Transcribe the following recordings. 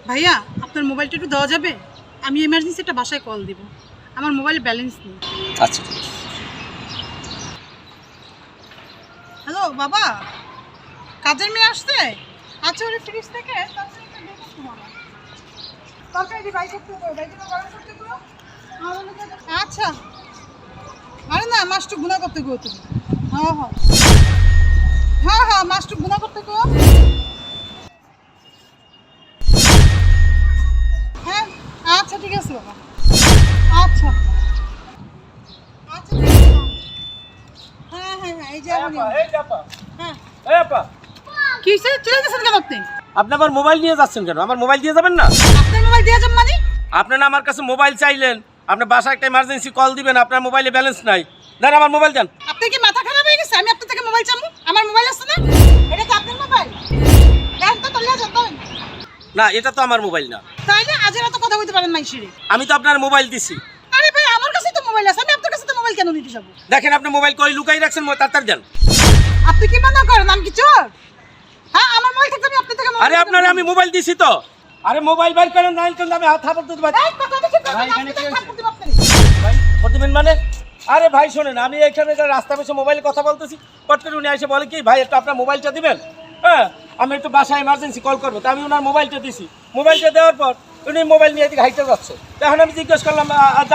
ভাইয়া আপনার মোবাইলটা একটু দেওয়া যাবে? আমি এমার্জেন্সি একটা বাসায় কল দিব, আমার মোবাইলে ব্যালেন্স নেই। আচ্ছা ঠিক আছে। হ্যালো বাবা, কাজের মেয়ে আসছে? আচ্ছা ওরে ফ্রিজ থেকে তরকারি বাই করতে হবে, বাইকটা গরম করতে গো। আচ্ছা আরে না মাছটু গুনা করতে গো তুমি। হ্যাঁ হ্যাঁ হ্যাঁ হ্যাঁ মাছটু গুনা করতে গো। হ্যাঁ আচ্ছা ঠিক আছে বাবা। আচ্ছা আচ্ছা হ্যাঁ হ্যাঁ হ্যাঁ এই যে হ্যাঁ এই আপা, কি হয়েছে? চলে গেছেন কেন আপনি? আপনি আমার মোবাইল নিয়ে যাচ্ছেন কেন? আমার মোবাইল দিয়ে যাবেন না? আপনার মোবাইল দিয়ে যান মানে? আপনি না আমার কাছে মোবাইল চাইলেন, আপনি বাসায় একটা ইমার্জেন্সি কল দিবেন, আপনার মোবাইলে ব্যালেন্স নাই। দেন আমার মোবাইল দেন। আপনার কি মাথা খারাপ হয়ে গেছে? আমি আপনার থেকে মোবাইল চাবো? আমার মোবাইল আছে না? এটা কি আপনার মোবাইল? দেন তো তলিয়া যান দেন। না এটা তো আমার মোবাইল না। তাইলে আজের এত কথা বলতে পারেন মাইশিরে। আমি তো আপনার মোবাইল দিছি। আরে ভাই আমার কাছে তো মোবাইল আছে, আমি আপনার কাছে তো মোবাইল কেন নিতে যাবো? দেখেন আপনি মোবাইল কই লুকাই রাখছেন, তাড়াতাড়ি দেন। আপনি কি মনে করেন আমি কি চোর? হ্যাঁ আমার মোবাইল থেকে আমি আপনার থেকে মোবাইল। আরে আপনার আমি মোবাইল দিছি তো। আরে মোবাইল বের করেন, নাইলে কিন্তু আমি হাত থাপড় দিতে পারি। এই কথা দেখি ভাই এখানে কি হইছে? ভাই প্রতিদিন মানে আরে ভাই শোনেন, আমি এখানে রাস্তা পেছে মোবাইলে কথা বলতেছি, পট করে উনি এসে বলে কি ভাই একটু আপনার মোবাইলটা দিবেন। হ্যাঁ আমি একটু বাসায় ইমার্জেন্সি কল করবো, তা আমি ওনার মোবাইলটা দিছি। মোবাইলটা দেওয়ার পর উনি মোবাইল নিয়ে এদিকে হাইটে যাচ্ছে। তখন আমি জিজ্ঞেস করলাম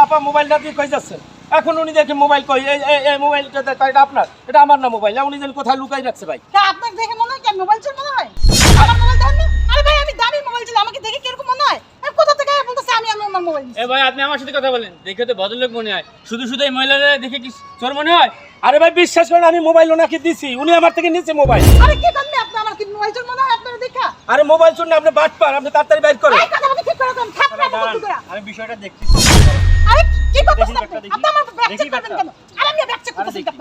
আপা মোবাইল না দিয়ে কই যাচ্ছেন? এখন উনি দেখে মোবাইল কই, এই মোবাইলটা এটা আপনার, এটা আমার না মোবাইল। উনি যেন কোথায় লুকাই রাখছে ভাই। তা আপনাকে দেখে মনে হয় কি আমি মোবাইল চোর মনে হয়? আমার মোবাইল দেন না। আরে ভাই আমি দামি মোবাইল ছিল, আমাকে দেখে কিরকম মনে হয়? আমি কোথা থেকে বলতেছে আমি আমার মোবাইল নিছি? এ ভাই আপনি আমার সাথে কথা বলেন, দেখে তো ভদ্রলোক মনে হয়, শুধু শুধু এই মহিলারা দেখে কি চোর মনে হয়? আরে ভাই বিশ্বাস করেন আমি মোবাইল ওনাকে দিছি, উনি আমার থেকে নিচ্ছে মোবাইল। আরে কি করলে আপনি আমার কি মোবাইল চোর মনে হয় আপনারা দেখা? আরে মোবাইল চুর না, আপনি বাটপার, আপনি তাড়াতাড়ি বের করেন। এই কথা বলতে ঠিক করে দেন, থাপড়া বলতে করে। আমি বিষয়টা দেখতেছি। আরে কি করতেছেন আপনি? আপনি আমার ব্যাগ চেক করবেন কেন? আরে আমি ব্যাগ চেক করতেছি কেন?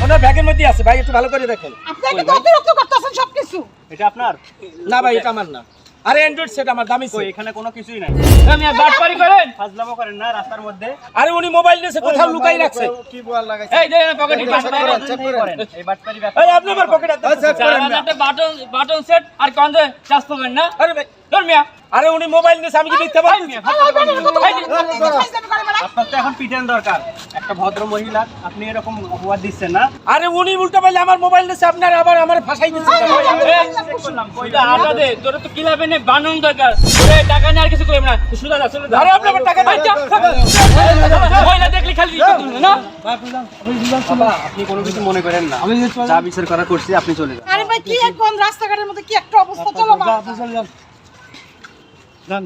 ওনার ব্যাগের মধ্যে আছে ভাই, একটু ভালো করে দেখেন। আপনি একটু অতিরিক্ত করতেছেন সবকিছু। এটা আপনার? না ভাই এটা আমার না। আরে অ্যান্ড্রয়েড সেট আমার দামি সেট। এখানে কোনো কিছুই নাই। আমি আর বাটপারি করেন, ফাজলামো করেন না রাস্তার মধ্যে। আরে উনি মোবাইল নিয়েছে, কোথাও লুকাই রাখছে। কি বল লাগাইছে? এই দেখেন পকেটে চেক করেন। এই বাটপারি ব্যাপার। এই আপনি আমার পকেটে চেক করেন না। একটা বাটন সেট আর কন্দে চার্জ পাবেন না? আরে ভাই ধর্মিয়া আরে উনি মোবাইল নিয়েছে, আমি কি মিথ্যা বলছি? আপনার তো এখন পিটান দরকার। একটা ভদ্র মহিলা আপনি এরকম অপবাদ দিচ্ছেন না? আরে উনি উল্টা বললে আমার মোবাইল নিয়েছে, আপনার আবার আমার ভাষাই দিচ্ছে। ওইটা আটা দে, তোর তো কিলাবে নে বানানো দরকার। ওরে টাকা নিয়ে আর কিছু করবে না, সুদা যা চলে যা। আরে আপনি আমার টাকা দেন। মহিলা দেখলি খালি না? বাবা আপনি কোনো কিছু মনে করেন না, আমি যা বিচার করা করছি আপনি চলে যান। আরে ভাই কি এক কোন রাস্তাঘাটের মধ্যে কি একটা অবস্থা, চলো বাবা। যান